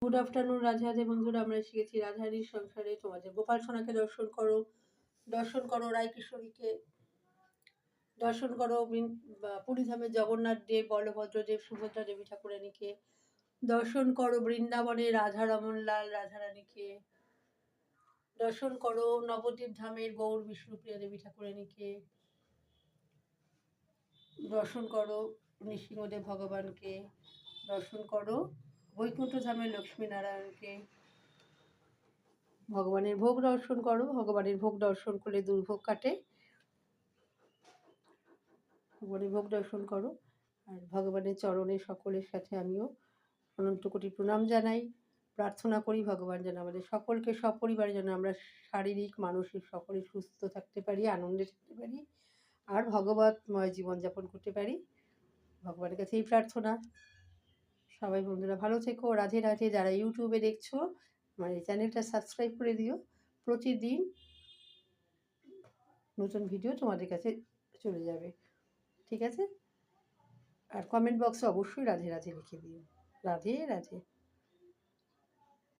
Good afternoon Radhe Radhe বন্ধুরা। আমরা শিখেছি রাধারানীর সংসারে তোমাদের গোপাল সোনাকে দর্শন করো রায়কিশোরীকে দর্শন করো, পুরীধামের জগন্নাথ দেব, বলভদ্রদেব, সুভদ্রা দেবী ঠাকুরানীকে দর্শন করো, বৃন্দাবনে রাধা রমনলাল রাধারানীকে দর্শন করো, নবদ্বীপ ধামের গৌর বিষ্ণুপ্রিয়া দেবী ঠাকুরানীকে দর্শন করো, নৃসিংহদেব ভগবানকে দর্শন করো, বৈকুণ্ঠ ধামের লক্ষ্মীনারায়ণকে ভগবানের ভোগ দর্শন করো। ভগবানের ভোগ দর্শন করলে দুর্ভোগ কাটে। ভগবানের ভোগ দর্শন করো। আর ভগবানের চরণে সকলের সাথে আমিও অনন্ত কোটি প্রণাম জানাই, প্রার্থনা করি ভগবান যেন আমাদের সকলকে, সপরিবারে যেন আমরা শারীরিক মানসিক সকলে সুস্থ থাকতে পারি, আনন্দে থাকতে পারি, আর ভগবতময় জীবনযাপন করতে পারি। ভগবানের কাছে এই প্রার্থনা। সবাই বন্ধুরা ভালো থেকো। রাধে রাধে। যারা ইউটিউবে দেখছো আমার এই চ্যানেলটা সাবস্ক্রাইব করে দিও। প্রতিদিন নতুন ভিডিও তোমাদের কাছে চলে যাবে, ঠিক আছে? আর কমেন্ট বক্সে অবশ্যই রাধে রাধে লিখে দিও। রাধে রাধে।